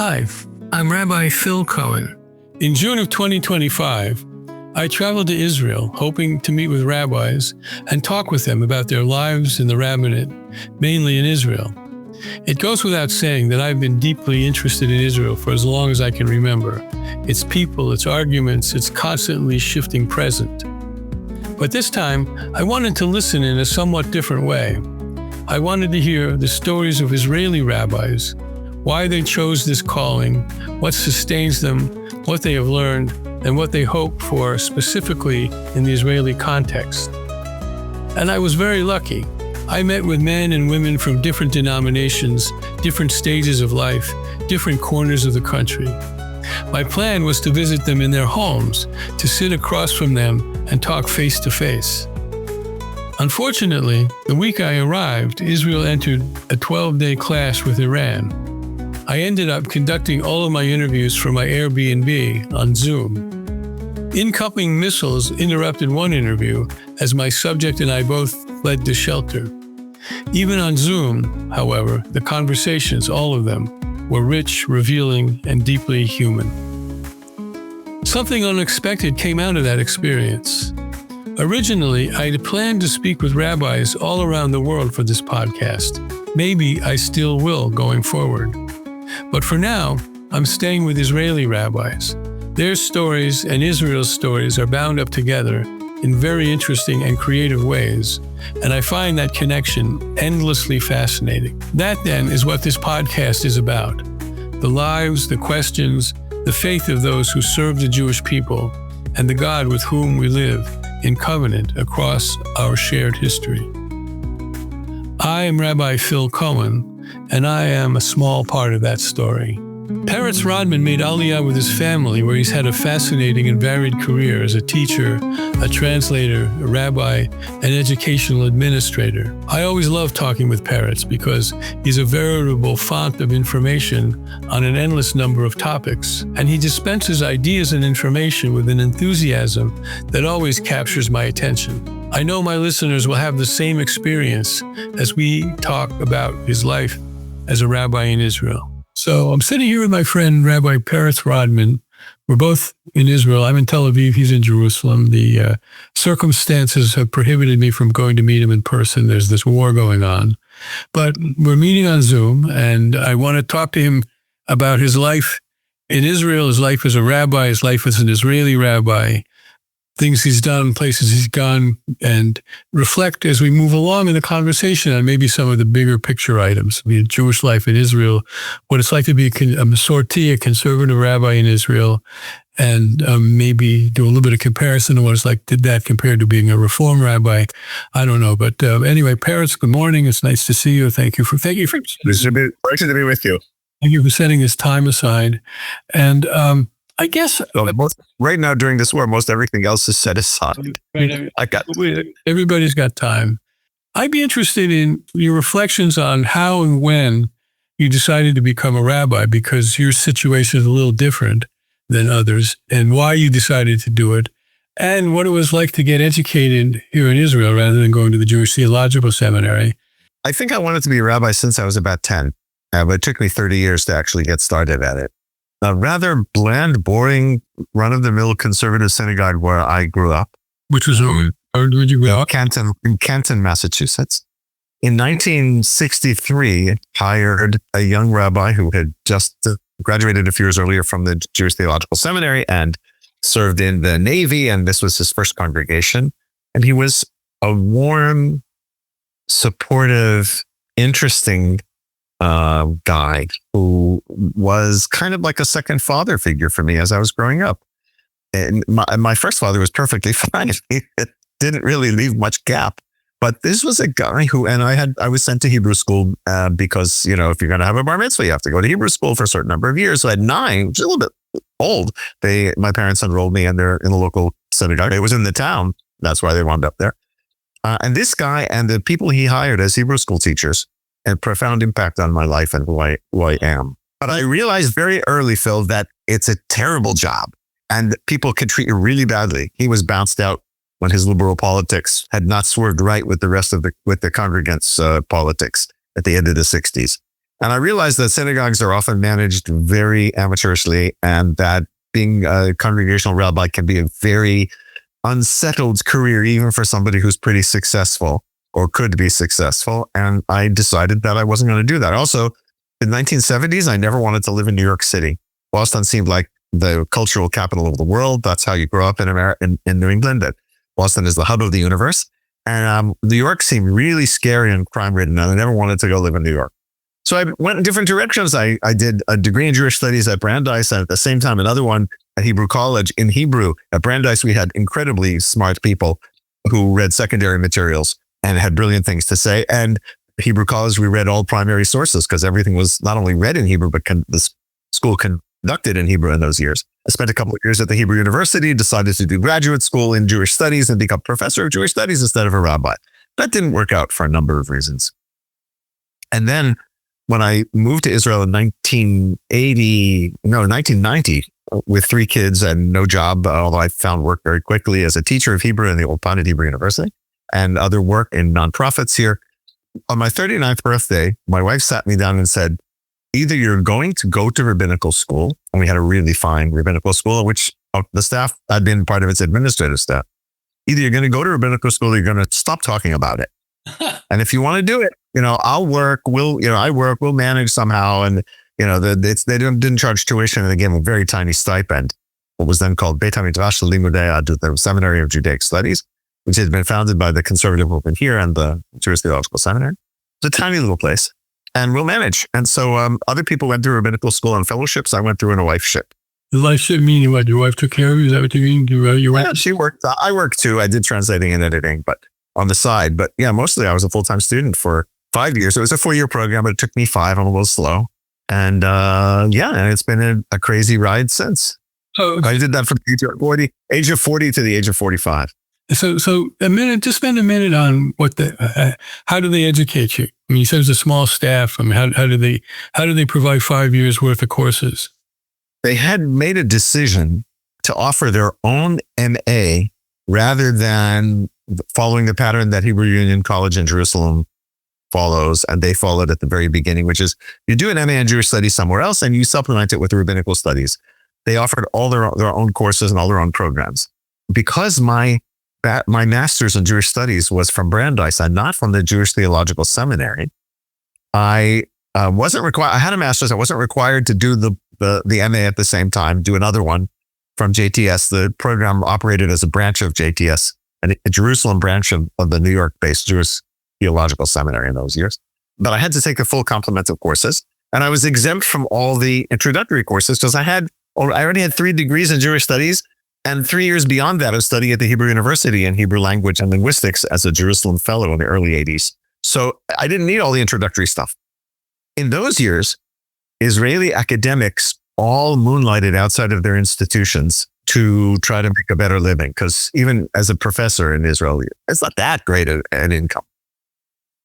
Hi, I'm Rabbi Phil Cohen. In June of 2025, I traveled to Israel hoping to meet with rabbis and talk with them about their lives in the rabbinate, mainly in Israel. It goes without saying that I've been deeply interested in Israel for as long as I can remember. Its people, its arguments, its constantly shifting present. But this time, I wanted to listen in a somewhat different way. I wanted to hear the stories of Israeli rabbis, why they chose this calling, what sustains them, what they have learned, and what they hope for specifically in the Israeli context. And I was very lucky. I met with men and women from different denominations, different stages of life, different corners of the country. My plan was to visit them in their homes, to sit across from them and talk face to face. Unfortunately, the week I arrived, Israel entered a 12-day clash with Iran. I ended up conducting all of my interviews from my Airbnb on Zoom. Incoming missiles interrupted one interview as my subject and I both fled to shelter. Even on Zoom, however, the conversations, all of them, were rich, revealing, and deeply human. Something unexpected came out of that experience. Originally, I had planned to speak with rabbis all around the world for this podcast. Maybe I still will going forward. But for now, I'm staying with Israeli rabbis. Their stories and Israel's stories are bound up together in very interesting and creative ways, and I find that connection endlessly fascinating. That, then, is what this podcast is about. The lives, the questions, the faith of those who serve the Jewish people, and the God with whom we live in covenant across our shared history. I am Rabbi Phil Cohen, and I am a small part of that story. Peretz Rodman made Aliyah with his family, where he's had a fascinating and varied career as a teacher, a translator, a rabbi, and educational administrator. I always love talking with Peretz because he's a veritable font of information on an endless number of topics, and he dispenses ideas and information with an enthusiasm that always captures my attention. I know my listeners will have the same experience as we talk about his life as a rabbi in Israel. So I'm sitting here with my friend, Rabbi Peretz Rodman. We're both in Israel. I'm in Tel Aviv. He's in Jerusalem. The circumstances have prohibited me from going to meet him in person. There's this war going on. But we're meeting on Zoom, and I want to talk to him about his life in Israel, his life as a rabbi, his life as an Israeli rabbi, things he's done, places he's gone, and reflect as we move along in the conversation on maybe some of the bigger picture items. The Jewish life in Israel, what it's like to be a Masorti, a conservative rabbi in Israel, and maybe do a little bit of comparison to what it's like, did that compared to being a Reform rabbi? I don't know. But anyway, Peretz, good morning. It's nice to see you. Thank you for It's a bit pleasure to be with you. Thank you for setting this time aside. And I guess right now during this war, most everything else is set aside. Everybody's got time. I'd be interested in your reflections on how and when you decided to become a rabbi, because your situation is a little different than others, and why you decided to do it, and what it was like to get educated here in Israel rather than going to the Jewish Theological Seminary. I think I wanted to be a rabbi since I was about 10, but it took me 30 years to actually get started at it. A rather bland, boring, run-of-the-mill conservative synagogue where I grew up. Which was where did you grow up? In Canton, Massachusetts. In 1963, hired a young rabbi who had just graduated a few years earlier from the Jewish Theological Seminary and served in the Navy, and this was his first congregation. And he was a warm, supportive, interesting guy who was kind of like a second father figure for me as I was growing up. And my first father was perfectly fine. He didn't really leave much gap. But this was a guy who, and I was sent to Hebrew school because, you know, if you're going to have a bar mitzvah, you have to go to Hebrew school for a certain number of years. So at 9, which is a little bit old, my parents enrolled me in the local synagogue. It was in the town. That's why they wound up there. And this guy and the people he hired as Hebrew school teachers had profound impact on my life and who I am. But I realized very early, Phil, that it's a terrible job and people could treat you really badly. He was bounced out when his liberal politics had not swerved right with the rest of the congregants' politics at the end of the 60s. And I realized that synagogues are often managed very amateurishly, and that being a congregational rabbi can be a very unsettled career, even for somebody who's pretty successful or could be successful. And I decided that I wasn't going to do that. Also, in the 1970s, I never wanted to live in New York City. Boston seemed like the cultural capital of the world. That's how you grow up in America, in New England. That Boston is the hub of the universe. And New York seemed really scary and crime-ridden, and I never wanted to go live in New York. So I went in different directions. I did a degree in Jewish studies at Brandeis, and at the same time, another one at Hebrew College in Hebrew. At Brandeis, we had incredibly smart people who read secondary materials and had brilliant things to say. And Hebrew College, we read all primary sources because everything was not only read in Hebrew, but the school conducted in Hebrew in those years. I spent a couple of years at the Hebrew University, decided to do graduate school in Jewish studies and become professor of Jewish studies instead of a rabbi. That didn't work out for a number of reasons. And then when I moved to Israel in 1990, with 3 kids and no job, although I found work very quickly as a teacher of Hebrew in the old Brandeis University and other work in nonprofits here. On my 39th birthday, my wife sat me down and said, either you're going to go to rabbinical school, and we had a really fine rabbinical school, which the staff, I'd been part of its administrative staff. Either you're going to go to rabbinical school or you're going to stop talking about it. And if you want to do it, I'll work, we'll manage somehow. And, they didn't charge tuition, and they gave a very tiny stipend. What was then called Beit HaMidrash Limudei, the Seminary of Judaic Studies, which had been founded by the conservative movement here and the Jewish Theological Seminary. It's a tiny little place, and we'll manage. And so other people went through rabbinical school and fellowships. I went through in a wifeship. The lifeship meaning what? Your wife took care of you? Is that what you mean? Yeah, she worked. I worked too. I did translating and editing, but on the side. But yeah, mostly I was a full-time student for 5 years. It was a 4-year program, but it took me 5. I'm a little slow. And and it's been a crazy ride since. Oh, I did that from age of 40 to the age of 45. So just spend a minute on what how do they educate you? I mean, you said it's a small staff. I mean, how do they provide 5 years worth of courses? They had made a decision to offer their own MA rather than following the pattern that Hebrew Union College in Jerusalem follows, and they followed at the very beginning, which is you do an MA in Jewish studies somewhere else and you supplement it with rabbinical studies. They offered all their own courses and all their own programs. Because my master's in Jewish studies was from Brandeis and not from the Jewish Theological Seminary, I wasn't required. I had a master's. I wasn't required to do the MA at the same time, do another one from JTS. The program operated as a branch of JTS, a Jerusalem branch of the New York-based Jewish Theological Seminary in those years. But I had to take a full complement of courses, and I was exempt from all the introductory courses because I already had 3 degrees in Jewish studies, and 3 years beyond that, I was studying at the Hebrew University in Hebrew language and linguistics as a Jerusalem fellow in the early 80s. So I didn't need all the introductory stuff. In those years, Israeli academics all moonlighted outside of their institutions to try to make a better living, because even as a professor in Israel, it's not that great an income.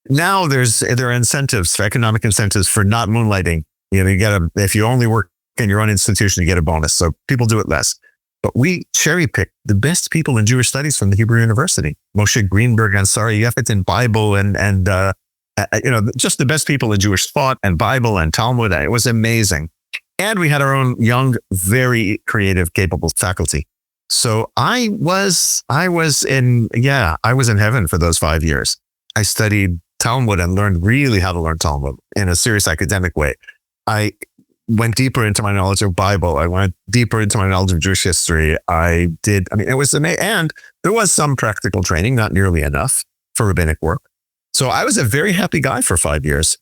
Now there are incentives, economic incentives for not moonlighting. If you only work in your own institution, you get a bonus. So people do it less. But we cherry picked the best people in Jewish studies from the Hebrew University. Moshe Greenberg and Sari Yefet in Bible and just the best people in Jewish thought and Bible and Talmud. It was amazing. And we had our own young, very creative, capable faculty. So I was in heaven for those 5 years. I studied Talmud and learned really how to learn Talmud in a serious academic way. I went deeper into my knowledge of Bible. I went deeper into my knowledge of Jewish history. It was amazing. And there was some practical training, not nearly enough for rabbinic work. So I was a very happy guy for 5 years.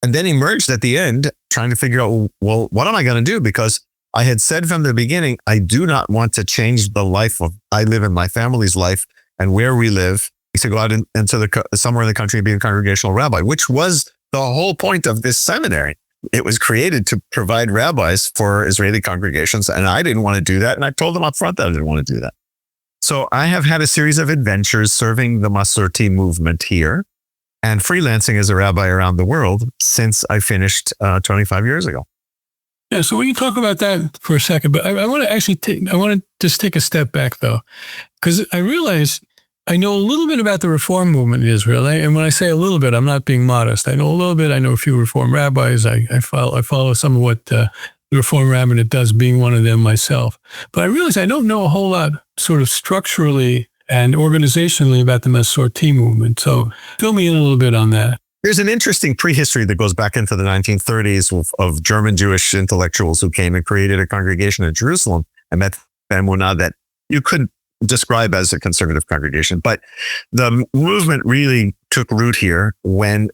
And then emerged at the end trying to figure out, well, what am I going to do? Because I had said from the beginning, I do not want to change the life I live in, my family's life and where we live, to go out into somewhere in the country and be a congregational rabbi, which was the whole point of this seminary. It was created to provide rabbis for Israeli congregations, and I didn't want to do that. And I told them up front that I didn't want to do that. So I have had a series of adventures serving the Masorti movement here and freelancing as a rabbi around the world since I finished 25 years ago. Yeah, so we can talk about that for a second, but I want to just take a step back though, because I realize I know a little bit about the Reform movement in Israel. And when I say a little bit, I'm not being modest. I know a little bit. I know a few Reform rabbis. I follow some of what the Reform rabbinate does, being one of them myself. But I realize I don't know a whole lot sort of structurally and organizationally about the Masorti movement. So fill me in a little bit on that. There's an interesting prehistory that goes back into the 1930s of German Jewish intellectuals who came and created a congregation in Jerusalem, and met Emunah that you could describe as a conservative congregation. But the movement really took root here and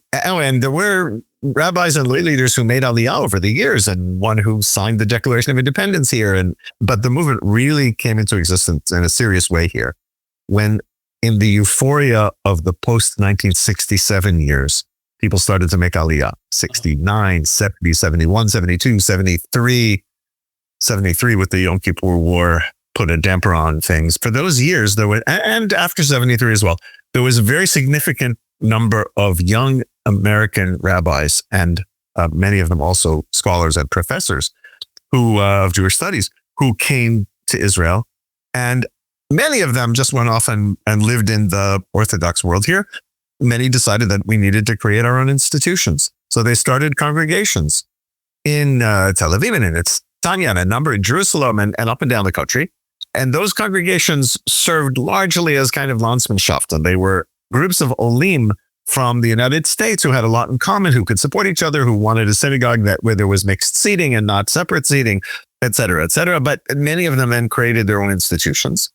there were rabbis and lay leaders who made Aliyah over the years, and one who signed the Declaration of Independence here. But the movement really came into existence in a serious way here when, in the euphoria of the post-1967 years, people started to make Aliyah. 69, 70, 71, 72, 73. 73 with the Yom Kippur War put a damper on things. For those years, and after 73 as well, there was a very significant number of young American rabbis, and many of them also scholars and professors of Jewish studies, who came to Israel. And many of them just went off and lived in the Orthodox world here. Many decided that we needed to create our own institutions. So they started congregations in Tel Aviv and in Tanya, and a number in Jerusalem and up and down the country. And those congregations served largely as kind of Landsmannschaft. And they were groups of Olim from the United States who had a lot in common, who could support each other, who wanted a synagogue where there was mixed seating and not separate seating, et cetera, et cetera. But many of them then created their own institutions.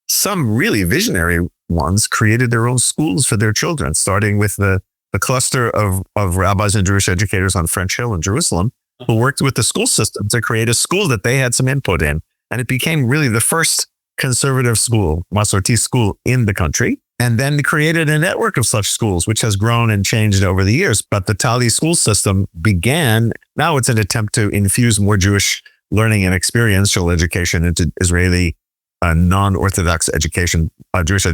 Some really visionary ones created their own schools for their children, starting with the cluster of rabbis and Jewish educators on French Hill in Jerusalem, who worked with the school system to create a school that they had some input in. And it became really the first conservative school, Masorti school, in the country. And then created a network of such schools, which has grown and changed over the years. But the Tali school system began, now it's an attempt to infuse more Jewish learning and experiential education into Israeli non-Orthodox education, Jewish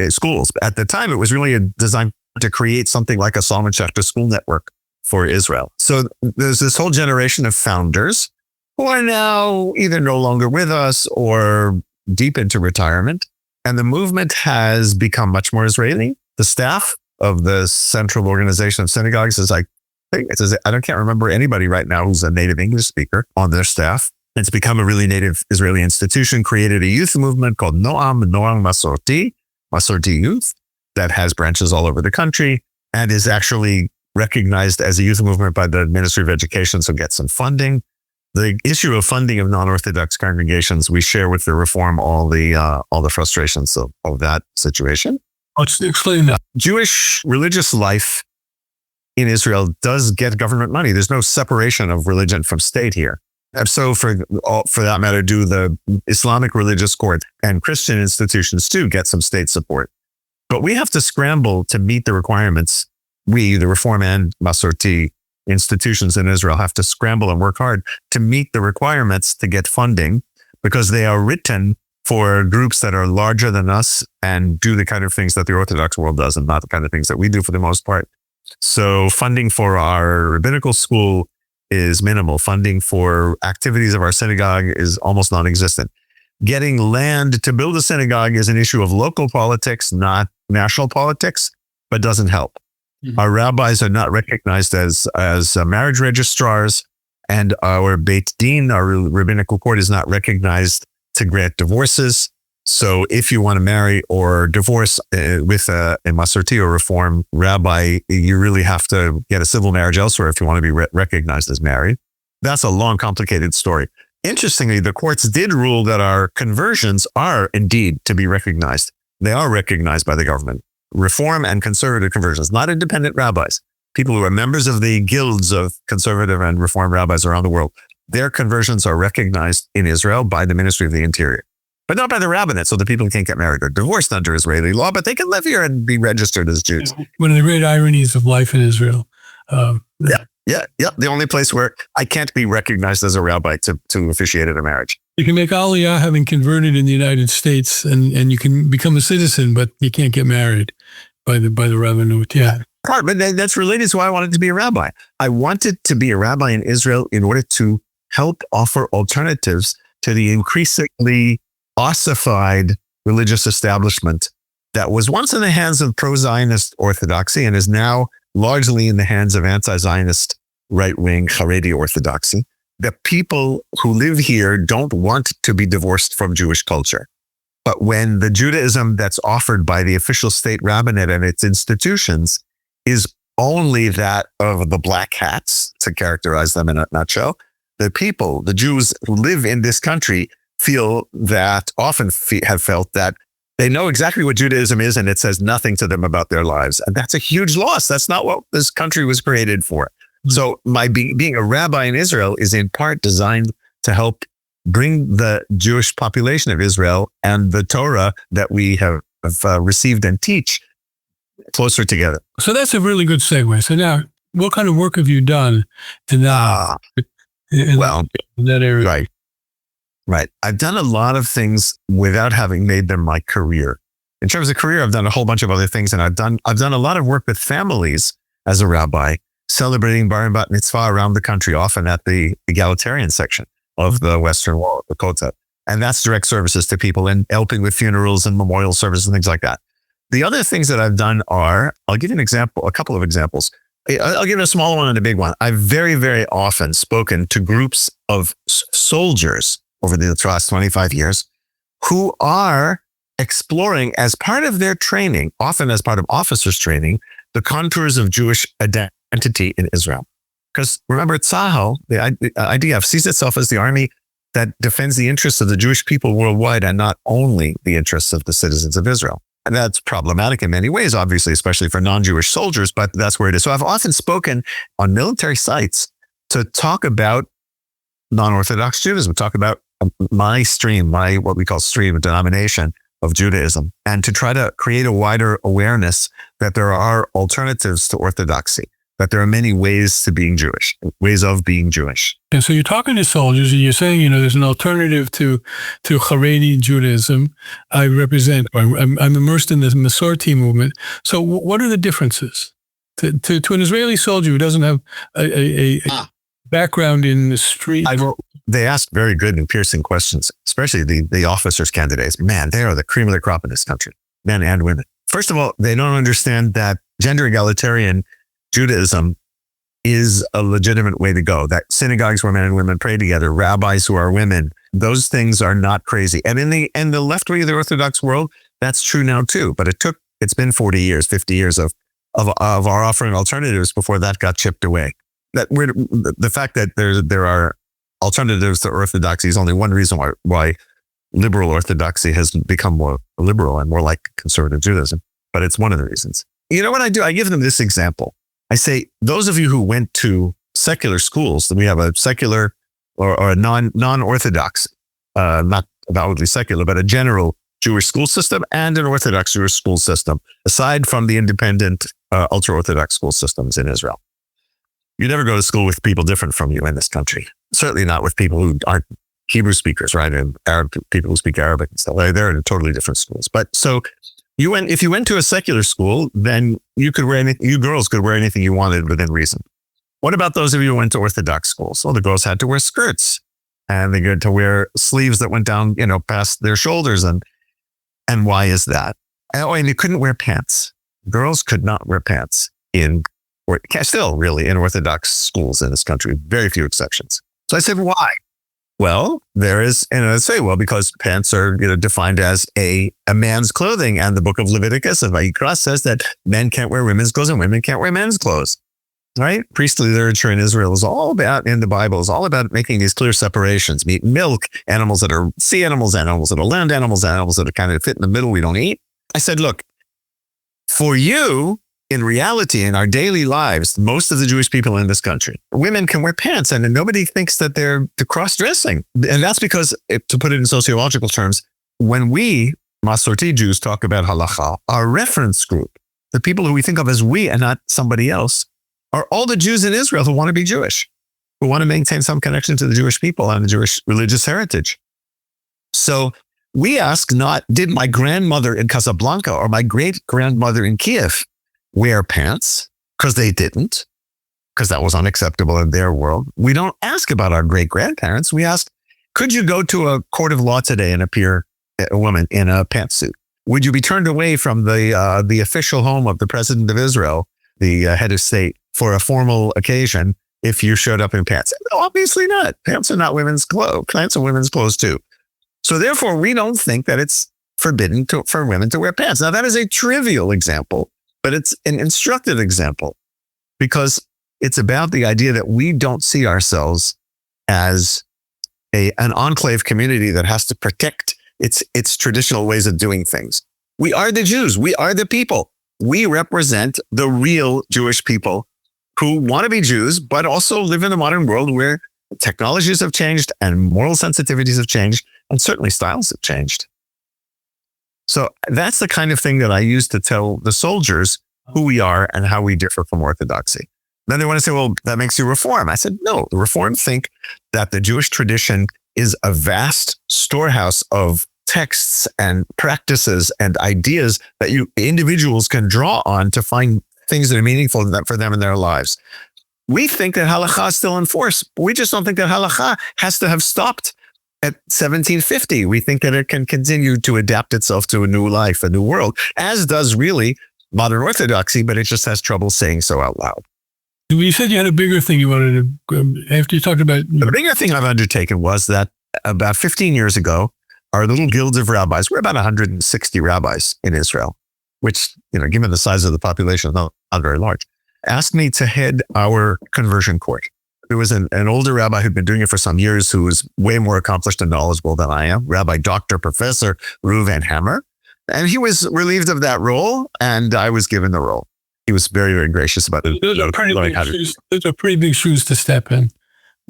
schools. At the time, it was really a design to create something like a Solomon Schechter school network for Israel. So there's this whole generation of founders who are now either no longer with us or deep into retirement. And the movement has become much more Israeli. The staff of the Central Organization of Synagogues is I can't remember anybody right now who's a native English speaker on their staff. It's become a really native Israeli institution, created a youth movement called Noam Masorti Youth, that has branches all over the country and is actually recognized as a youth movement by the Ministry of Education, so gets some funding. The issue of funding of non-Orthodox congregations, we share with the Reform all the frustrations of that situation. Let's explain that. Jewish religious life in Israel does get government money. There's no separation of religion from state here. And so for that matter, do the Islamic religious court and Christian institutions too get some state support. But we have to scramble to meet the requirements. We, the Reform and Masorti institutions in Israel, have to scramble and work hard to meet the requirements to get funding, because they are written for groups that are larger than us and do the kind of things that the Orthodox world does and not the kind of things that we do for the most part. So funding for our rabbinical school is minimal. Funding for activities of our synagogue is almost non-existent. Getting land to build a synagogue is an issue of local politics, not national politics, but doesn't help. Mm-hmm. Our rabbis are not recognized as marriage registrars, and our Beit Din, our rabbinical court, is not recognized to grant divorces. So if you want to marry or divorce with a Masorti or Reform rabbi, you really have to get a civil marriage elsewhere if you want to be recognized as married. That's a long, complicated story. Interestingly, the courts did rule that our conversions are indeed to be recognized. They are recognized by the government. Reform and conservative conversions, not independent rabbis. People who are members of the guilds of conservative and Reform rabbis around the world, their conversions are recognized in Israel by the Ministry of the Interior, but not by the rabbinate, so the people can't get married or divorced under Israeli law, but they can live here and be registered as Jews. One of the great ironies of life in Israel. Yeah. The only place where I can't be recognized as a rabbi to officiate at a marriage. You can make Aliyah having converted in the United States, and you can become a citizen, but you can't get married by the rabbinate. Yeah. But that's related to why I wanted to be a rabbi. I wanted to be a rabbi in Israel in order to help offer alternatives to the increasingly ossified religious establishment that was once in the hands of pro-Zionist orthodoxy and is now largely in the hands of anti-Zionist right-wing Haredi orthodoxy. The people who live here don't want to be divorced from Jewish culture. But when the Judaism that's offered by the official state rabbinate and its institutions is only that of the black hats, to characterize them in a nutshell, the people, the Jews who live in this country have felt that they know exactly what Judaism is and it says nothing to them about their lives. And that's a huge loss. That's not what this country was created for. So my being a rabbi in Israel is in part designed to help bring the Jewish population of Israel and the Torah that we have received and teach closer together. So that's a really good segue. So now, what kind of work have you done in that area? Right. I've done a lot of things without having made them my career. In terms of career, I've done a whole bunch of other things, and I've done a lot of work with families as a rabbi, celebrating bar and bat mitzvah around the country, often at the egalitarian section of the Western Wall, the Kota. And that's direct services to people and helping with funerals and memorial services and things like that. The other things that I've done are, I'll give you a couple of examples. I'll give you a small one and a big one. I've very, very often spoken to groups of soldiers over the last 25 years who are exploring as part of their training, often as part of officers' training, the contours of Jewish identity in Israel. Because remember, Tzahal, the IDF, sees itself as the army that defends the interests of the Jewish people worldwide and not only the interests of the citizens of Israel. And that's problematic in many ways, obviously, especially for non-Jewish soldiers, but that's where it is. So I've often spoken on military sites to talk about non-Orthodox Judaism, talk about my what we call stream, denomination of Judaism, and to try to create a wider awareness that there are alternatives to Orthodoxy, that there are many ways to being Jewish, ways of being Jewish. And so you're talking to soldiers and you're saying, there's an alternative to Haredi Judaism. I'm immersed in the Masorti movement. So what are the differences to an Israeli soldier who doesn't have a background in the street? They ask very good and piercing questions, especially the officers candidates. Man, they are the cream of the crop in this country, men and women. First of all, they don't understand that gender egalitarian Judaism is a legitimate way to go, that synagogues where men and women pray together, rabbis who are women, those things are not crazy. And in the left wing of the Orthodox world, that's true now too. But it's been 40 years, 50 years of our offering alternatives before that got chipped away. The fact that there are alternatives to Orthodoxy is only one reason why liberal Orthodoxy has become more liberal and more like conservative Judaism. But it's one of the reasons. You know what I do? I give them this example. I say, those of you who went to secular schools, we have a secular or a non-Orthodox, not avowedly secular, but a general Jewish school system and an Orthodox Jewish school system, aside from the independent ultra-Orthodox school systems in Israel. You never go to school with people different from you in this country. Certainly not with people who aren't Hebrew speakers, right? And people who speak Arabic and stuff. They're in totally different schools. But so if you went to a secular school, then you girls could wear anything you wanted within reason. What about those of you who went to Orthodox schools? Well, the girls had to wear skirts and they had to wear sleeves that went down, past their shoulders. And why is that? And you couldn't wear pants. Girls could not wear pants still really in Orthodox schools in this country, very few exceptions. So I said, why? Well, there is, and I say, because pants are defined as a man's clothing, and the book of Leviticus and Vayikra says that men can't wear women's clothes and women can't wear men's clothes. Right? Priestly literature in Israel in the Bible is all about making these clear separations. Meat and milk, animals that are sea animals, animals that are land animals, animals that are kind of fit in the middle we don't eat. I said, look, for you, in reality, in our daily lives, most of the Jewish people in this country, women can wear pants and nobody thinks that they're cross-dressing. And that's because, to put it in sociological terms, when we, Masorti Jews, talk about halacha, our reference group, the people who we think of as we and not somebody else, are all the Jews in Israel who want to be Jewish, who want to maintain some connection to the Jewish people and the Jewish religious heritage. So we ask not, did my grandmother in Casablanca or my great-grandmother in Kiev wear pants? Because they didn't, because that was unacceptable in their world. We don't ask about our great-grandparents. We ask, could you go to a court of law today and appear a woman in a pantsuit? would you be turned away from the official home of the president of Israel, the head of state, for a formal occasion if you showed up in pants? No, obviously not. Pants are not women's clothes. Pants are women's clothes too. So therefore, we don't think that it's forbidden for women to wear pants. Now, that is a trivial example, but it's an instructive example because it's about the idea that we don't see ourselves as an enclave community that has to protect its traditional ways of doing things. We are the Jews. We are the people. We represent the real Jewish people who want to be Jews, but also live in the modern world where technologies have changed and moral sensitivities have changed, and certainly styles have changed. So that's the kind of thing that I use to tell the soldiers who we are and how we differ from Orthodoxy. Then they want to say, well, that makes you Reform. I said, no, the Reform think that the Jewish tradition is a vast storehouse of texts and practices and ideas that individuals can draw on to find things that are meaningful for them in their lives. We think that halakha is still in force, but we just don't think that halakha has to have stopped at 1750. We think that it can continue to adapt itself to a new life, a new world, as does really modern Orthodoxy, but it just has trouble saying so out loud. You said you had a bigger thing you wanted to, after you talked about... The bigger thing I've undertaken was that about 15 years ago, our little guilds of rabbis, we're about 160 rabbis in Israel, which, given the size of the population, is not very large, asked me to head our conversion court. There was an older rabbi who'd been doing it for some years who was way more accomplished and knowledgeable than I am, Rabbi Dr. Professor Reuven Hammer. And he was relieved of that role, and I was given the role. He was very, very gracious about it. Those are pretty big shoes to step in.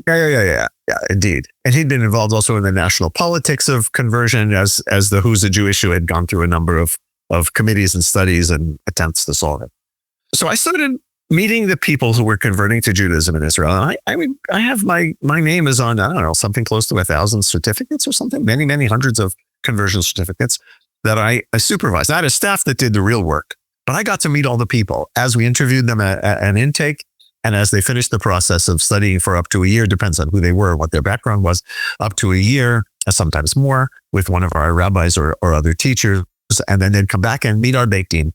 Yeah, indeed. And he'd been involved also in the national politics of conversion as the Who's a Jewish who had gone through a number of committees and studies and attempts to solve it. So I started meeting the people who were converting to Judaism in Israel. And I have my name is on, I don't know, something close to 1,000 certificates or something, many, many hundreds of conversion certificates that I supervised. I had a staff that did the real work, but I got to meet all the people as we interviewed them at an intake. And as they finished the process of studying for up to a year, depends on who they were, what their background was, up to a year, sometimes more, with one of our rabbis or other teachers. And then they'd come back and meet our Beit Din.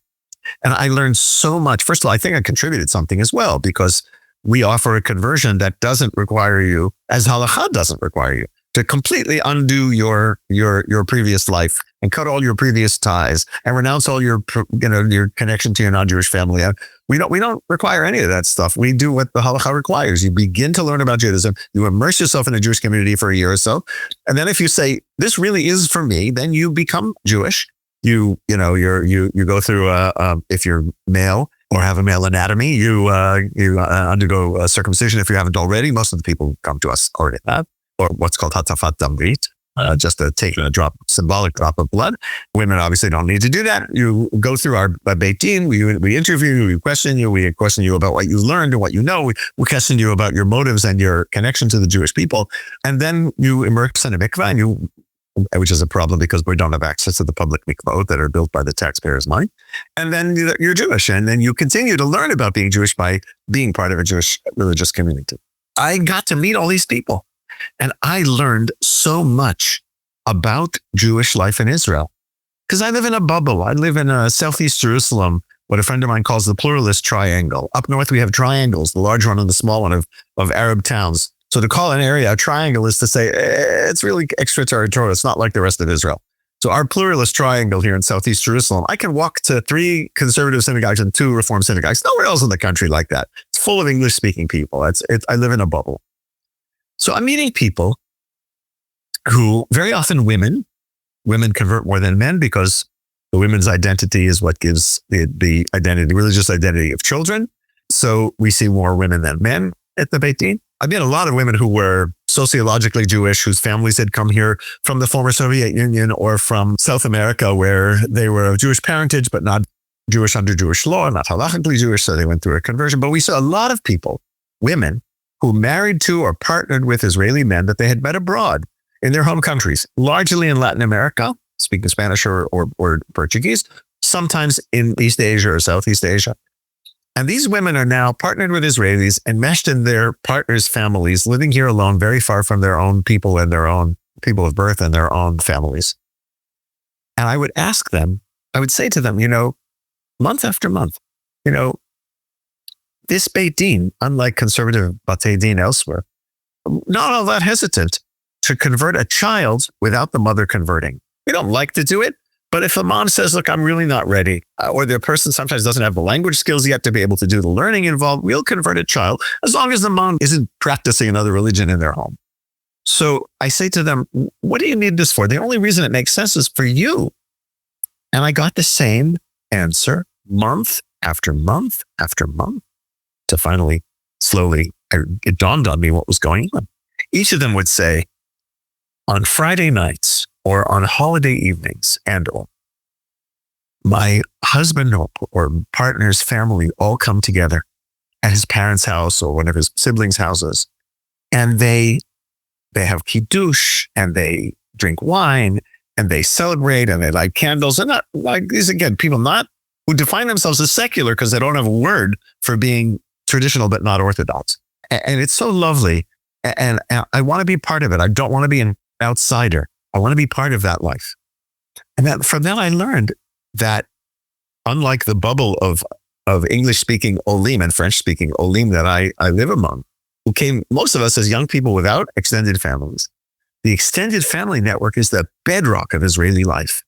And I learned so much. First of all, I think I contributed something as well, because we offer a conversion that doesn't require you, as halakha doesn't require you, to completely undo your previous life and cut all your previous ties and renounce all your connection to your non-Jewish family. We don't require any of that stuff. We do what the halakha requires. You begin to learn about Judaism. You immerse yourself in a Jewish community for a year or so. And then if you say, this really is for me, then you become Jewish. You go through, if you're male or have a male anatomy, you undergo circumcision if you haven't already. Most of the people who come to us already have, or what's called hatafat damrit, just to take a symbolic drop of blood. Women obviously don't need to do that. You go through our Beit Din. We interview you, we question you about what you learned and what you know. We question you about your motives and your connection to the Jewish people. And then you immerse in a mikvah, which is a problem because we don't have access to the public mikvahot that are built by the taxpayers' money. And then you're Jewish. And then you continue to learn about being Jewish by being part of a Jewish religious community. I got to meet all these people. And I learned so much about Jewish life in Israel because I live in a bubble. I live in Southeast Jerusalem, what a friend of mine calls the pluralist triangle. Up north, we have triangles, the large one and the small one of Arab towns. So to call an area a triangle is to say it's really extraterritorial. It's not like the rest of Israel. So our pluralist triangle here in Southeast Jerusalem, I can walk to 3 conservative synagogues and 2 Reform synagogues. Nowhere else in the country like that. It's full of English-speaking people. I live in a bubble. So I'm meeting people who, very often women convert more than men because the women's identity is what gives the identity, religious identity of children. So we see more women than men at the Beit Din. I've met a lot of women who were sociologically Jewish, whose families had come here from the former Soviet Union or from South America, where they were of Jewish parentage, but not Jewish under Jewish law, not halachically Jewish. So they went through a conversion. But we saw a lot of people, women, who married to or partnered with Israeli men that they had met abroad in their home countries, largely in Latin America, speaking Spanish or Portuguese, sometimes in East Asia or Southeast Asia. And these women are now partnered with Israelis, enmeshed in their partners' families, living here alone, very far from their own people and their own people of birth and their own families. And I would ask them, I would say to them, month after month, this Beit Din, unlike conservative Batei Din elsewhere, not all that hesitant to convert a child without the mother converting. We don't like to do it, but if a mom says, look, I'm really not ready, or the person sometimes doesn't have the language skills yet to be able to do the learning involved, we'll convert a child as long as the mom isn't practicing another religion in their home. So I say to them, what do you need this for? The only reason it makes sense is for you. And I got the same answer month after month after month, to finally, slowly, it dawned on me what was going on. Each of them would say, on Friday nights or on holiday evenings or my husband or partner's family all come together at his parents' house or one of his siblings' houses, and they have kiddush and they drink wine and they celebrate and they light candles. And not like these, again, people not who define themselves as secular because they don't have a word for being traditional but not orthodox. And it's so lovely. And I want to be part of it. I don't want to be an outsider. I want to be part of that life. And from that, I learned that unlike the bubble of English-speaking Olim and French-speaking Olim that I live among, who came, most of us as young people without extended families, the extended family network is the bedrock of Israeli life.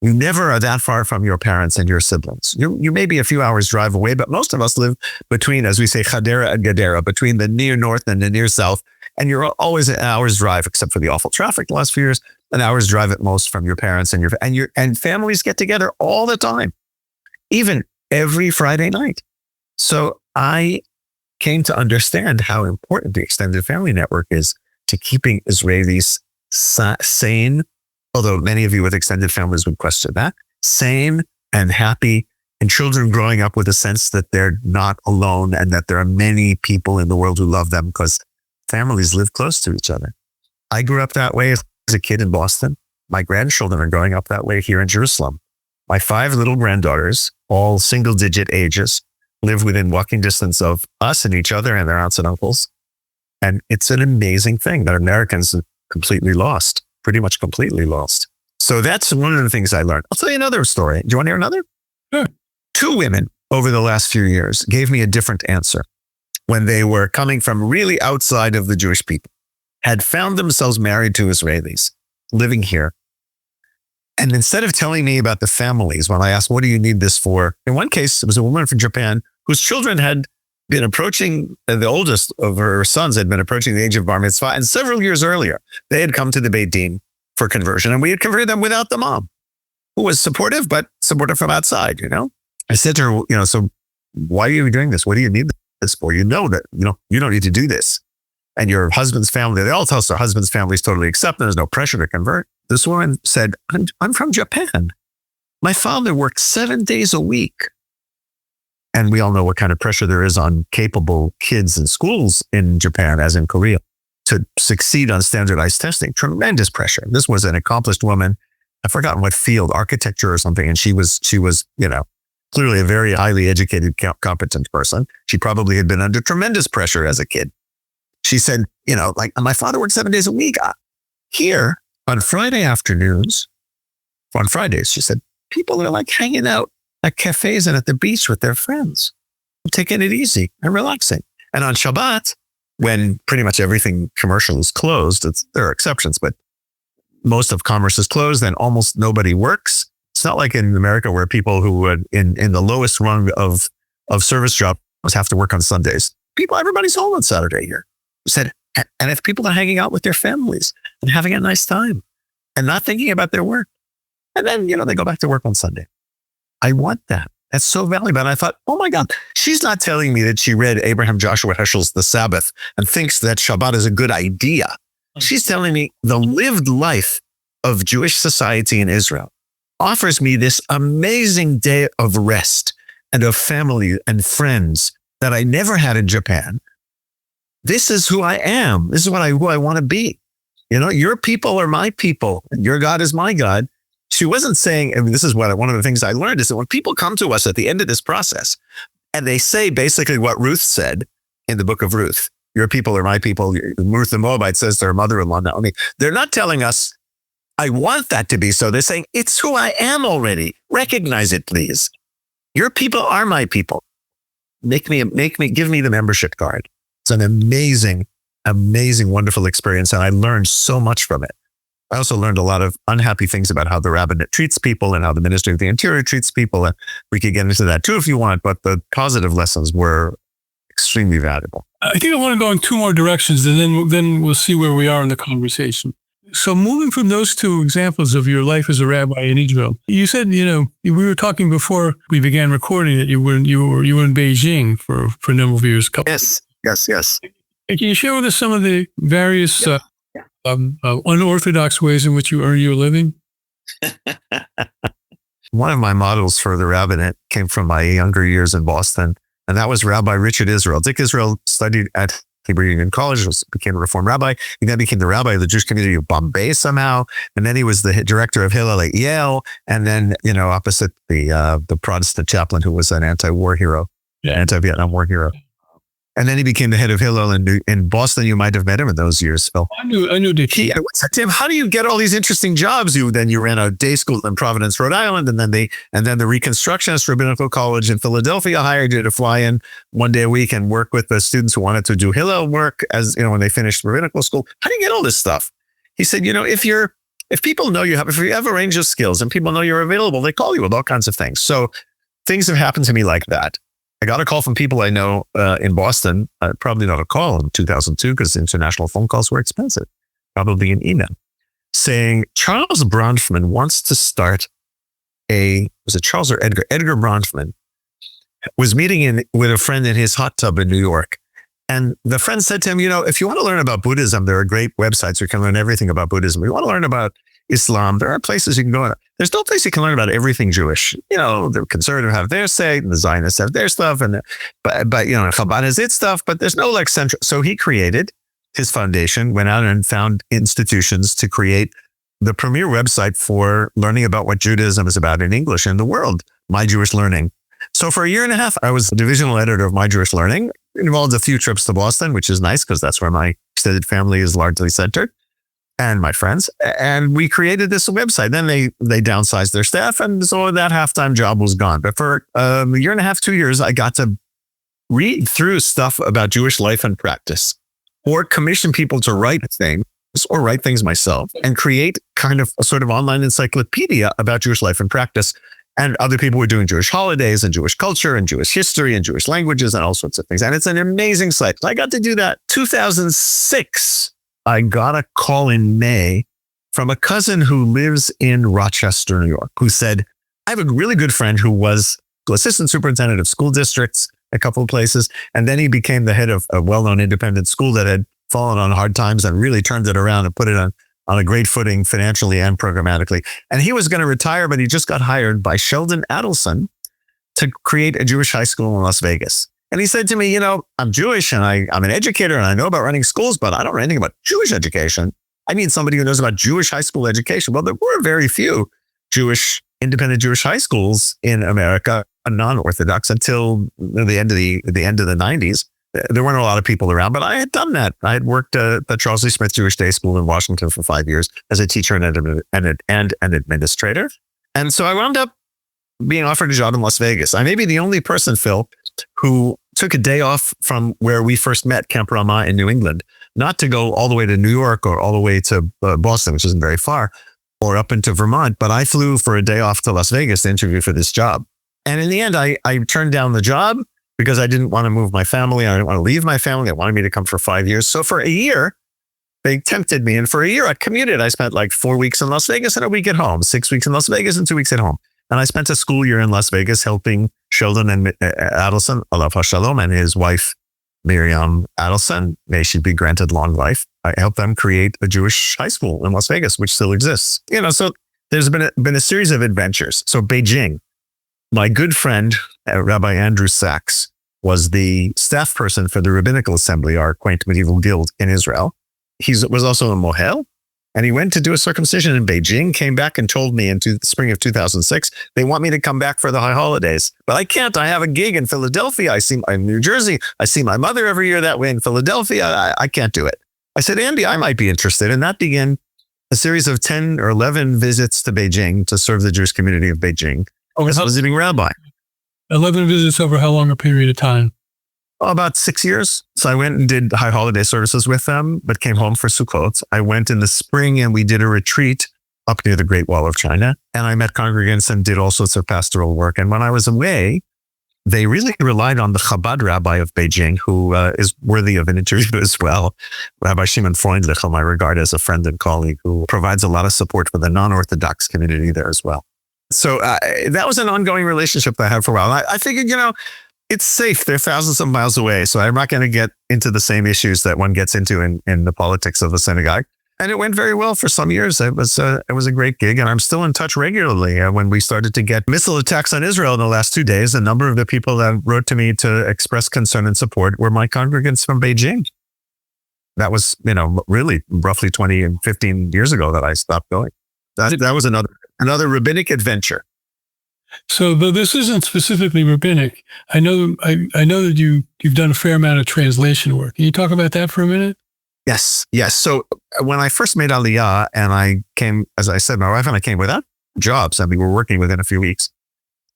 You never are that far from your parents and your siblings. You may be a few hours drive away, but most of us live between, as we say, Hadera and Gadera, between the near north and the near south. And you're always an hour's drive, except for the awful traffic the last few years, an hour's drive at most from your parents and families get together all the time, even every Friday night. So I came to understand how important the extended family network is to keeping Israelis sane, although many of you with extended families would question that, sane and happy, and children growing up with a sense that they're not alone and that there are many people in the world who love them because families live close to each other. I grew up that way as a kid in Boston. My grandchildren are growing up that way here in Jerusalem. My 5 little granddaughters, all single-digit ages, live within walking distance of us and each other and their aunts and uncles. And it's an amazing thing that Americans have completely lost, pretty much completely lost. So that's one of the things I learned. I'll tell you another story. Do you want to hear another? Sure. 2 women over the last few years gave me a different answer when they were coming from really outside of the Jewish people, had found themselves married to Israelis, living here. And instead of telling me about the families, when I asked, what do you need this for? In one case, it was a woman from Japan whose children had been approaching, the oldest of her sons had been approaching the age of bar mitzvah. And several years earlier, they had come to the Beit Din for conversion. And we had converted them without the mom, who was supportive, but supportive from outside, I said to her, so why are you doing this? What do you need this for? You know that, you don't need to do this. And your husband's family, they all tell us their husband's family is totally accepting. There's no pressure to convert. This woman said, I'm from Japan. My father worked 7 days a week. And we all know what kind of pressure there is on capable kids in schools in Japan, as in Korea, to succeed on standardized testing. Tremendous pressure. This was an accomplished woman. I've forgotten what field, architecture or something. And she was, clearly a very highly educated, competent person. She probably had been under tremendous pressure as a kid. She said, my father worked 7 days a week. Here on Friday afternoons, on Fridays, she said, people are like hanging out at cafes and at the beach with their friends, taking it easy and relaxing. And on Shabbat, when pretty much everything commercial is closed, there are exceptions, but most of commerce is closed and almost nobody works. It's not like in America where people who would in the lowest rung of service jobs have to work on Sundays. Everybody's home on Saturday here. Said, and if people are hanging out with their families and having a nice time and not thinking about their work, and then, they go back to work on Sunday. I want that. That's so valuable. And I thought, oh my God, she's not telling me that she read Abraham Joshua Heschel's The Sabbath and thinks that Shabbat is a good idea. She's telling me the lived life of Jewish society in Israel offers me this amazing day of rest and of family and friends that I never had in Japan. This is who I am. This is who I want to be. Your people are my people and your God is my God. She wasn't saying, this is one of the things I learned is that when people come to us at the end of this process and they say basically what Ruth said in the book of Ruth, your people are my people. Ruth the Moabite says to her mother-in-law, Naomi, they're not telling us, I want that to be so. They're saying, it's who I am already. Recognize it, please. Your people are my people. Give me the membership card. It's an amazing, wonderful experience. And I learned so much from it. I also learned a lot of unhappy things about how the rabbinate treats people and how the Ministry of the Interior treats people. And we could get into that too if you want, but the positive lessons were extremely valuable. I think I want to go in two more directions, and then we'll see where we are in the conversation. So moving from those two examples of your life as a rabbi in Israel, you said, we were talking before we began recording that you were in Beijing for a number of years. Yes. Can you share with us some of the various unorthodox ways in which you earn your living? One of my models for the rabbinate came from my younger years in Boston, and that was Rabbi Richard Israel. Dick Israel studied at Hebrew Union College, became a Reform rabbi. He then became the rabbi of the Jewish community of Bombay somehow, and then he was the director of Hillel at Yale, and then opposite the Protestant chaplain who was an anti-war hero, anti-Vietnam War hero. And then he became the head of Hillel in Boston. You might have met him in those years, Phil. I knew Dick. I said to him, how do you get all these interesting jobs? You ran a day school in Providence, Rhode Island, and then the Reconstructionist Rabbinical College in Philadelphia hired you to fly in one day a week and work with the students who wanted to do Hillel work when they finished rabbinical school. How do you get all this stuff? He said, if people know if you have a range of skills and people know you're available, they call you with all kinds of things. So things have happened to me like that. I got a call from people I know in Boston, probably not a call in 2002 because international phone calls were expensive, probably an email, saying Charles Bronfman wants to start was it Charles or Edgar? Edgar Bronfman was meeting with a friend in his hot tub in New York. And the friend said to him, if you want to learn about Buddhism, there are great websites where you can learn everything about Buddhism. If you want to learn about Islam, there are places you can go. There's no place you can learn about everything Jewish. The conservative have their say, and the Zionists have their stuff, but Chabad has its stuff. But there's no central. So he created his foundation, went out and found institutions to create the premier website for learning about what Judaism is about in English in the world, My Jewish Learning. So for a year and a half, I was the divisional editor of My Jewish Learning. It involved a few trips to Boston, which is nice because that's where my extended family is largely centered, and my friends. And we created this website. Then they downsized their staff, and so that half-time job was gone. But for a year and a half, 2 years, I got to read through stuff about Jewish life and practice, or commission people to write things, or write things myself, and create kind of a sort of online encyclopedia about Jewish life and practice. And other people were doing Jewish holidays and Jewish culture and Jewish history and Jewish languages and all sorts of things. And it's an amazing site. I got to do that. 2006, I got a call in May from a cousin who lives in Rochester, New York, who said, I have a really good friend who was assistant superintendent of school districts, a couple of places. And then he became the head of a well-known independent school that had fallen on hard times and really turned it around and put it on a great footing financially and programmatically. And he was going to retire, but he just got hired by Sheldon Adelson to create a Jewish high school in Las Vegas. And he said to me, I'm Jewish and I'm an educator and I know about running schools, but I don't know anything about Jewish education. I need somebody who knows about Jewish high school education. Well, there were very few independent Jewish high schools in America, non-Orthodox, until the end of the 90s. There weren't a lot of people around, but I had done that. I had worked at the Charles Lee Smith Jewish Day School in Washington for 5 years as a teacher and an administrator. And so I wound up being offered a job in Las Vegas. I may be the only person, Phil, who took a day off from where we first met, Camp Ramah in New England, not to go all the way to New York or all the way to Boston, which isn't very far, or up into Vermont. But I flew for a day off to Las Vegas to interview for this job. And in the end, I turned down the job because I didn't want to move my family. I didn't want to leave my family. They wanted me to come for 5 years. So for a year, they tempted me. And for a year, I commuted. I spent like 4 weeks in Las Vegas and a week at home, 6 weeks in Las Vegas and 2 weeks at home. And I spent a school year in Las Vegas helping Sheldon and Adelson, Alav HaShalom, and his wife, Miriam Adelson. May she be granted long life. I helped them create a Jewish high school in Las Vegas, which still exists. So there's been a series of adventures. So Beijing, my good friend, Rabbi Andrew Sachs, was the staff person for the Rabbinical Assembly, our quaint medieval guild in Israel. He was also a mohel, and he went to do a circumcision in Beijing, came back and told me in the spring of 2006, they want me to come back for the high holidays. But I can't. I have a gig in Philadelphia. I'm in New Jersey. I see my mother every year that way in Philadelphia. I can't do it. I said, Andy, I might be interested. And that began a series of 10 or 11 visits to Beijing to serve the Jewish community of Beijing as a visiting rabbi. 11 visits over how long a period of time? About 6 years. So I went and did high holiday services with them, but came home for Sukkot. I went in the spring and we did a retreat up near the Great Wall of China. And I met congregants and did all sorts of pastoral work. And when I was away, they really relied on the Chabad rabbi of Beijing, who is worthy of an interview as well. Rabbi Shimon Freundlich, whom I regard as a friend and colleague, who provides a lot of support for the non-Orthodox community there as well. So that was an ongoing relationship that I had for a while. I figured, it's safe. They're thousands of miles away. So I'm not going to get into the same issues that one gets into in the politics of the synagogue. And it went very well for some years. It was a great gig. And I'm still in touch regularly. When we started to get missile attacks on Israel in the last 2 days, a number of the people that wrote to me to express concern and support were my congregants from Beijing. That was, really roughly 20 and 15 years ago that I stopped going. That was another rabbinic adventure. So though this isn't specifically rabbinic, I know that you've done a fair amount of translation work. Can you talk about that for a minute? Yes. So when I first made Aliyah and I came, as I said, my wife and I came without jobs. We were working within a few weeks.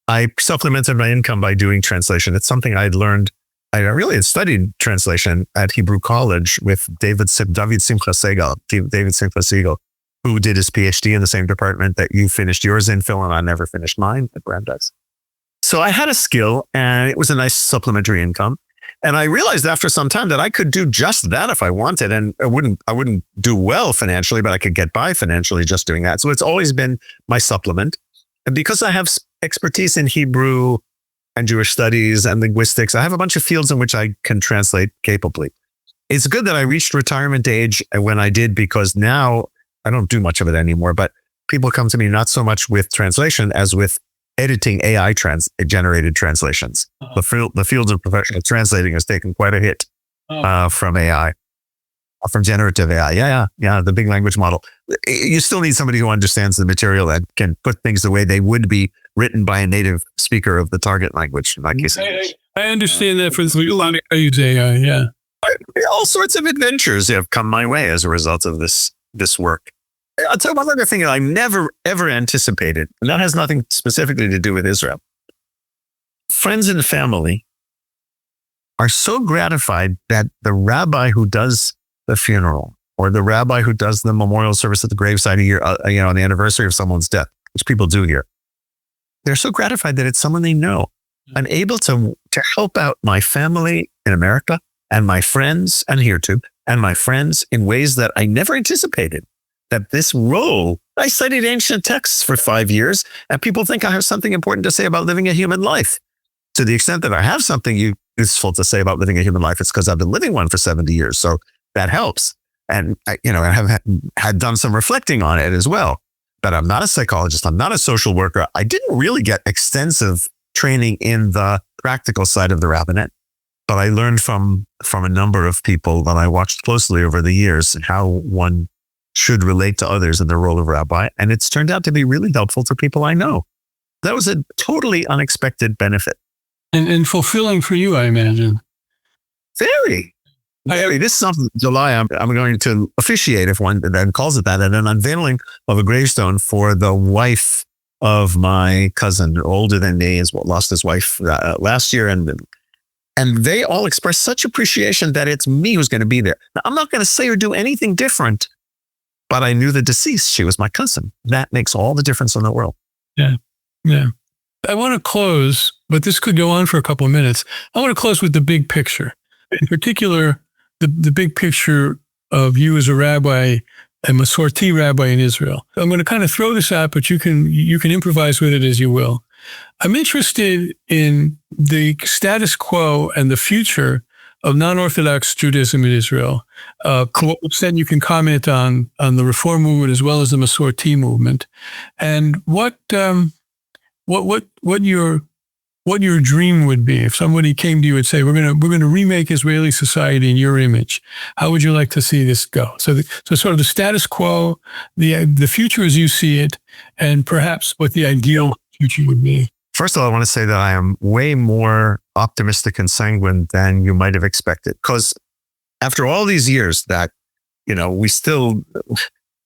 I supplemented my income by doing translation. It's something I'd learned. I really had studied translation at Hebrew College with David Simcha Segal, who did his PhD in the same department that you finished yours in, Phil, and I never finished mine at Brandeis. So I had a skill and it was a nice supplementary income. And I realized after some time that I could do just that if I wanted. And I wouldn't do well financially, but I could get by financially just doing that. So it's always been my supplement. And because I have expertise in Hebrew and Jewish studies and linguistics, I have a bunch of fields in which I can translate capably. It's good that I reached retirement age when I did, because now I don't do much of it anymore, but people come to me not so much with translation as with editing AI generated translations. The field of professional translating has taken quite a hit from AI, from generative AI. Yeah, the big language model. You still need somebody who understands the material and can put things the way they would be written by a native speaker of the target language. In my case, I understand that for a lot of I use AI. Yeah, all sorts of adventures have come my way as a result of this work. I'll tell you one other thing that I never, ever anticipated, and that has nothing specifically to do with Israel. Friends and family are so gratified that the rabbi who does the funeral or the rabbi who does the memorial service at the graveside a year, on the anniversary of someone's death, which people do here, they're so gratified that it's someone they know. I'm able to help out my family in America and my friends, and here too, and my friends in ways that I never anticipated. That this role, I studied ancient texts for 5 years, and people think I have something important to say about living a human life. To the extent that I have something useful to say about living a human life, it's because I've been living one for 70 years. So that helps. And I have had done some reflecting on it as well. But I'm not a psychologist. I'm not a social worker. I didn't really get extensive training in the practical side of the rabbinate. But I learned from a number of people that I watched closely over the years how one should relate to others in the role of rabbi. And it's turned out to be really helpful to people I know. That was a totally unexpected benefit. And fulfilling for you, I imagine. Very. This is something in July I'm going to officiate, if one then calls it that, at an unveiling of a gravestone for the wife of my cousin, older than me, lost his wife last year. And they all expressed such appreciation that it's me who's going to be there. Now, I'm not going to say or do anything different, but I knew the deceased. She was my cousin. That makes all the difference in the world. Yeah. I want to close, but this could go on for a couple of minutes. I want to close with the big picture. In particular, the big picture of you as a rabbi, a Masorti rabbi in Israel. I'm going to kind of throw this out, but you can improvise with it as you will. I'm interested in the status quo and the future of non-Orthodox Judaism in Israel. What extent you can comment on the Reform movement as well as the Masorti movement, and what your dream would be if somebody came to you and say, we're going to remake Israeli society in your image. How would you like to see this go? So sort of the status quo, the future as you see it, and perhaps what the ideal future would be. First of all, I want to say that I am way more optimistic and sanguine than you might have expected. Because after all these years that, we still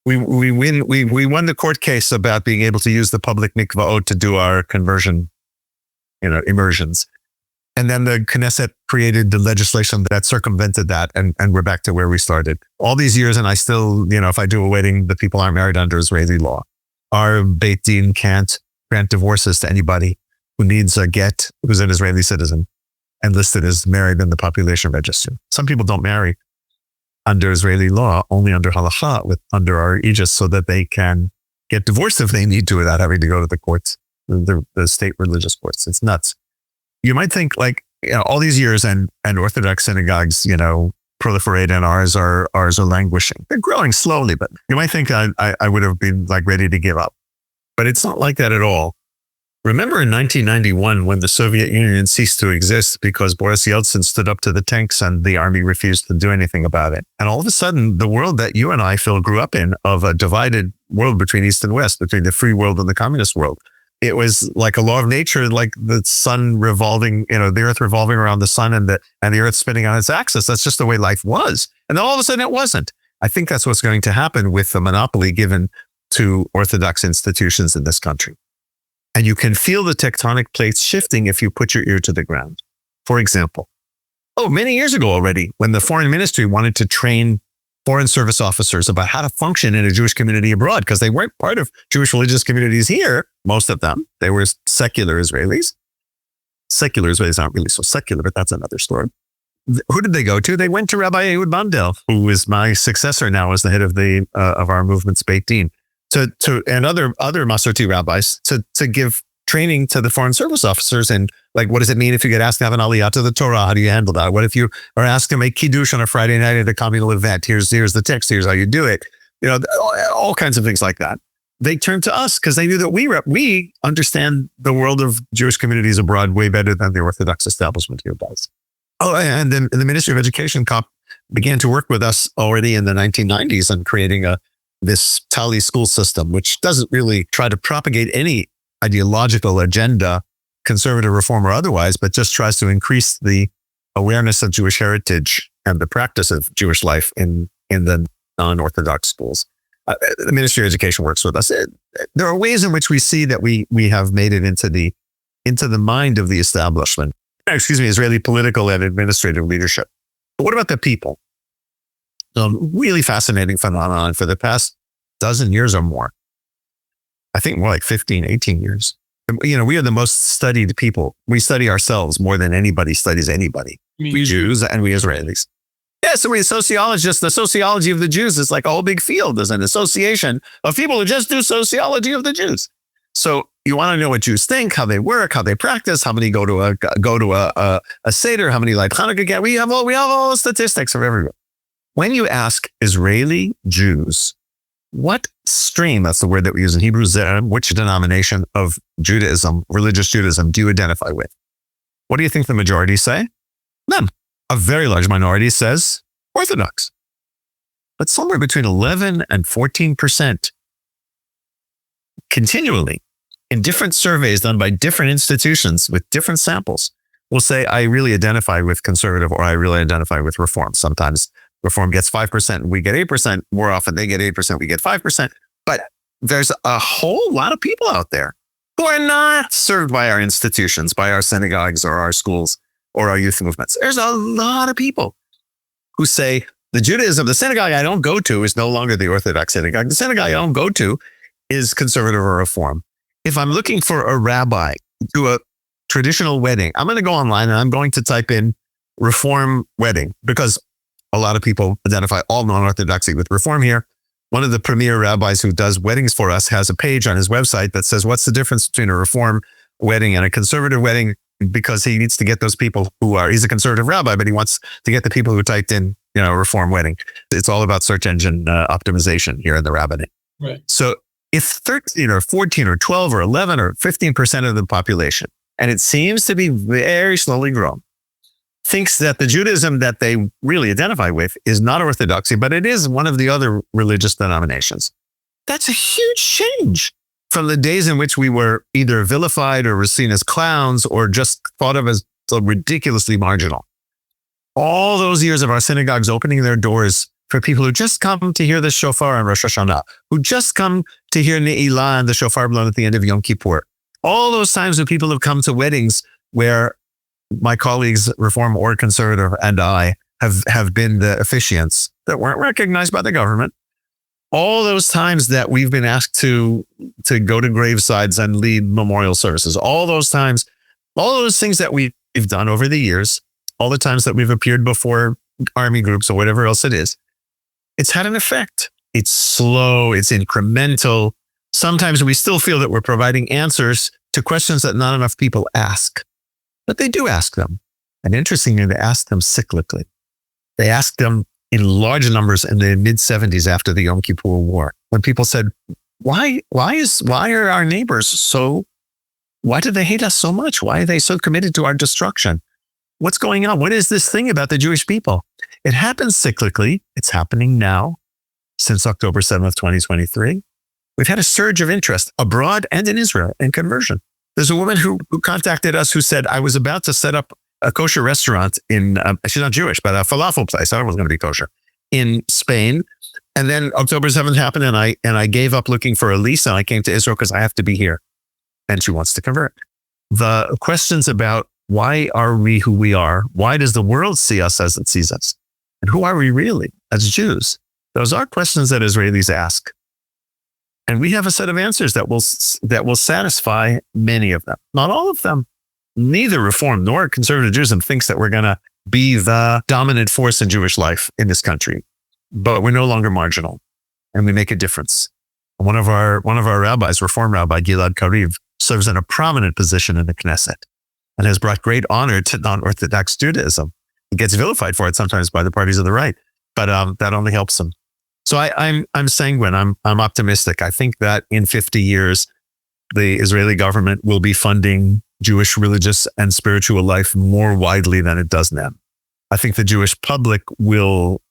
we won the court case about being able to use the public mikvaot to do our conversion, immersions. And then the Knesset created the legislation that circumvented that, and we're back to where we started. All these years, and I still, if I do a wedding, the people aren't married under Israeli law. Our Beit Din can't grant divorces to anybody who needs a get, who's an Israeli citizen and listed as married in the population register. Some people don't marry under Israeli law, only under halacha, under our aegis, so that they can get divorced if they need to without having to go to the courts, the state religious courts. It's nuts. You might think all these years and Orthodox synagogues, proliferate and ours are languishing. They're growing slowly, but you might think I would have been ready to give up. But it's not like that at all. Remember in 1991 when the Soviet Union ceased to exist because Boris Yeltsin stood up to the tanks and the army refused to do anything about it. And all of a sudden, the world that you and I, Phil, grew up in, of a divided world between East and West, between the free world and the communist world, it was like a law of nature, like the sun revolving, the earth revolving around the sun and the earth spinning on its axis. That's just the way life was. And then all of a sudden it wasn't. I think that's what's going to happen with the monopoly given to Orthodox institutions in this country. And you can feel the tectonic plates shifting if you put your ear to the ground. For example, many years ago already, when the foreign ministry wanted to train foreign service officers about how to function in a Jewish community abroad, because they weren't part of Jewish religious communities here, most of them. They were secular Israelis. Secular Israelis aren't really so secular, but that's another story. Who did they go to? They went to Rabbi Ehud Mandel, who is my successor now as the head of our movement's Beit Din, and other Masorti rabbis to give training to the foreign service officers. And what does it mean if you get asked to have an aliyah to the Torah? How do you handle that? What if you are asked to make kiddush on a Friday night at a communal event? Here's the text. Here's how you do it. All kinds of things like that. They turned to us because they knew that we understand the world of Jewish communities abroad way better than the Orthodox establishment here does. And then the Ministry of Education began to work with us already in the 1990s on creating this Tali school system, which doesn't really try to propagate any ideological agenda, conservative reform or otherwise, but just tries to increase the awareness of Jewish heritage and the practice of Jewish life in the non-Orthodox schools. The Ministry of Education works with us. There are ways in which we see that we have made it into the mind of the establishment. Israeli political and administrative leadership. But what about the people? Really fascinating phenomenon for the past dozen years or more. I think more like 15, 18 years. We are the most studied people. We study ourselves more than anybody studies anybody. We Jews and we Israelis. Yeah, so we sociologists, the sociology of the Jews is like a whole big field. There's an association of people who just do sociology of the Jews. So you want to know what Jews think, how they work, how they practice, how many go to a Seder, how many like Hanukkah get. We have all the statistics of everyone. When you ask Israeli Jews, what stream, that's the word that we use in Hebrew, which denomination of Judaism, religious Judaism, do you identify with? What do you think the majority say? None. A very large minority says Orthodox. But somewhere between 11 and 14% continually in different surveys done by different institutions with different samples will say, I really identify with conservative or I really identify with reform. Sometimes reform gets 5% and we get 8%. More often they get 8%, we get 5%. But there's a whole lot of people out there who are not served by our institutions, by our synagogues or our schools or our youth movements. There's a lot of people who say the Judaism, the synagogue I don't go to is no longer the Orthodox synagogue. The synagogue I don't go to is conservative or reform. If I'm looking for a rabbi to a traditional wedding, I'm going to go online and I'm going to type in reform wedding because a lot of people identify all non-Orthodoxy with reform here. One of the premier rabbis who does weddings for us has a page on his website that says, what's the difference between a reform wedding and a conservative wedding? Because he needs to get those people he's a conservative rabbi, but he wants to get the people who typed in, reform wedding. It's all about search engine optimization here in the rabbinate. Right. So if 13 or 14 or 12 or 11 or 15% of the population, and it seems to be very slowly growing, thinks that the Judaism that they really identify with is not Orthodoxy, but it is one of the other religious denominations. That's a huge change from the days in which we were either vilified or were seen as clowns or just thought of as so ridiculously marginal. All those years of our synagogues opening their doors for people who just come to hear the shofar on Rosh Hashanah, who just come to hear Ne'ilah and the shofar blown at the end of Yom Kippur. All those times when people have come to weddings where my colleagues, Reform or Conservative, and I have been the officiants that weren't recognized by the government. All those times that we've been asked to go to gravesides and lead memorial services, all those times, all those things that we've done over the years, all the times that we've appeared before army groups or whatever else it is, it's had an effect. It's slow, it's incremental. Sometimes we still feel that we're providing answers to questions that not enough people ask, but they do ask them. And interestingly, they ask them cyclically. They asked them in large numbers in the mid-70s after the Yom Kippur War, when people said, why are our neighbors why do they hate us so much? Why are they so committed to our destruction? What's going on? What is this thing about the Jewish people? It happens cyclically. It's happening now since October 7th, 2023. We've had a surge of interest abroad and in Israel in conversion. There's a woman who contacted us who said, I was about to set up a kosher restaurant in, she's not Jewish, but a falafel place. I was going to be kosher in Spain. And then October 7th happened and I gave up looking for a lease and I came to Israel because I have to be here. And she wants to convert. The questions about why are we who we are? Why does the world see us as it sees us? And who are we really as Jews? Those are questions that Israelis ask. And we have a set of answers that will satisfy many of them. Not all of them. Neither Reform nor conservative Judaism thinks that we're going to be the dominant force in Jewish life in this country. But we're no longer marginal, and we make a difference. One of our rabbis, Reform Rabbi Gilad Kariv, serves in a prominent position in the Knesset and has brought great honor to non-Orthodox Judaism. He gets vilified for it sometimes by the parties of the right, but that only helps him. So I'm sanguine. I'm optimistic. I think that in 50 years, the Israeli government will be funding Jewish religious and spiritual life more widely than it does now. I think the Jewish public will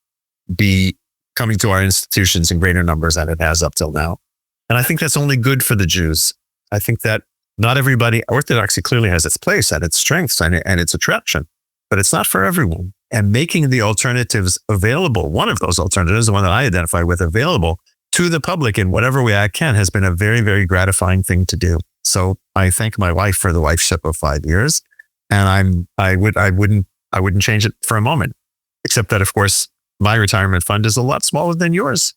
be coming to our institutions in greater numbers than it has up till now. And I think that's only good for the Jews. I think that not everybody, Orthodoxy clearly has its place and its strengths and its attraction, but it's not for everyone. And making the alternatives available, one of those alternatives, the one that I identify with, available to the public in whatever way I can, has been a very, very gratifying thing to do. So I thank my wife for the wifeship of 5 years, and I wouldn't change it for a moment, except that of course my retirement fund is a lot smaller than yours.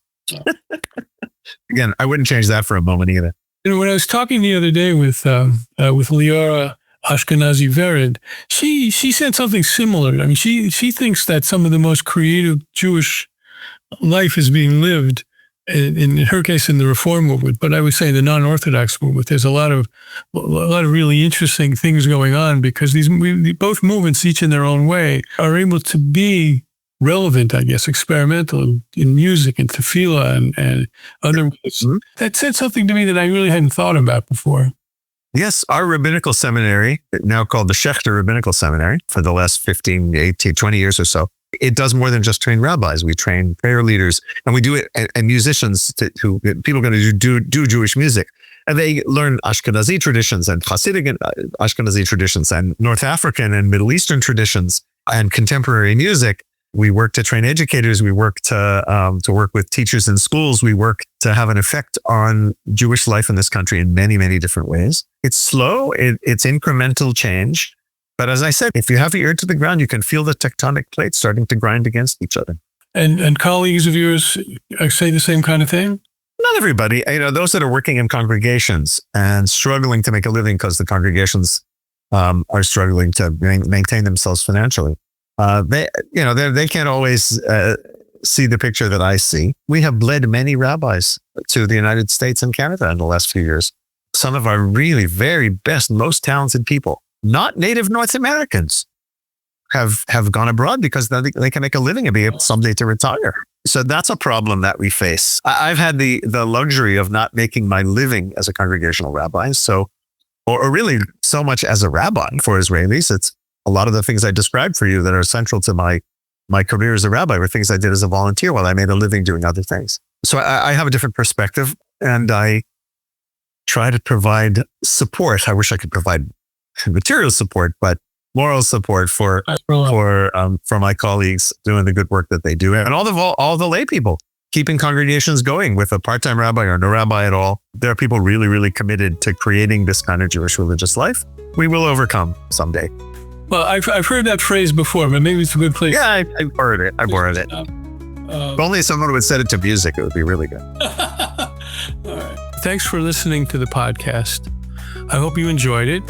Again, I wouldn't change that for a moment either. You know, when I was talking the other day with Liara Ashkenazi Vered, she said something similar. I mean, she thinks that some of the most creative Jewish life is being lived, in her case, in the Reform movement, but I would say the non-Orthodox movement. There's a lot of really interesting things going on because both movements, each in their own way, are able to be relevant, I guess, experimental in music and tefillah and other ways. Mm-hmm. That said something to me that I really hadn't thought about before. Yes, our rabbinical seminary, now called the Schechter Rabbinical Seminary, for the last 15, 18, 20 years or so, it does more than just train rabbis. We train prayer leaders, and we do it, and musicians who people are going to do Jewish music. And they learn Ashkenazi traditions and Hasidic Ashkenazi traditions and North African and Middle Eastern traditions and contemporary music. We work to train educators. We work to work with teachers in schools. We work to have an effect on Jewish life in this country in many, many different ways. It's slow. It's incremental change. But as I said, if you have your ear to the ground, you can feel the tectonic plates starting to grind against each other. And colleagues of yours say the same kind of thing? Not everybody. Those that are working in congregations and struggling to make a living because the congregations are struggling to maintain themselves financially. They can't always see the picture that I see. We have led many rabbis to the United States and Canada in the last few years. Some of our really very best, most talented people, not native North Americans, have gone abroad because they can make a living and be able someday to retire. So that's a problem that we face. I've had the luxury of not making my living as a congregational rabbi, or really so much as a rabbi for Israelis. It's a lot of the things I described for you that are central to my career as a rabbi were things I did as a volunteer while I made a living doing other things. So I have a different perspective, and I try to provide support. I wish I could provide material support, but moral support for my colleagues doing the good work that they do, and all the lay people keeping congregations going with a part-time rabbi or no rabbi at all. There are people really, really committed to creating this kind of Jewish religious life. We will overcome someday. Well, I've heard that phrase before, but maybe it's a good place. Yeah, I borrowed it. If only someone would set it to music, it would be really good. All right. Thanks for listening to the podcast. I hope you enjoyed it,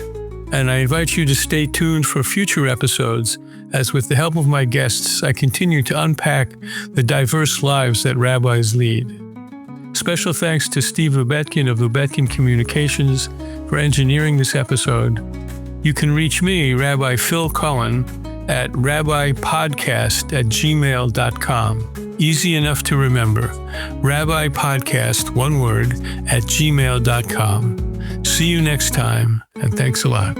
and I invite you to stay tuned for future episodes as, with the help of my guests, I continue to unpack the diverse lives that rabbis lead. Special thanks to Steve Lubetkin of Lubetkin Communications for engineering this episode. You can reach me, Rabbi Phil Cohen, at rabbipodcast@gmail.com. Easy enough to remember. Rabbipodcast, one word, @gmail.com. See you next time, and thanks a lot.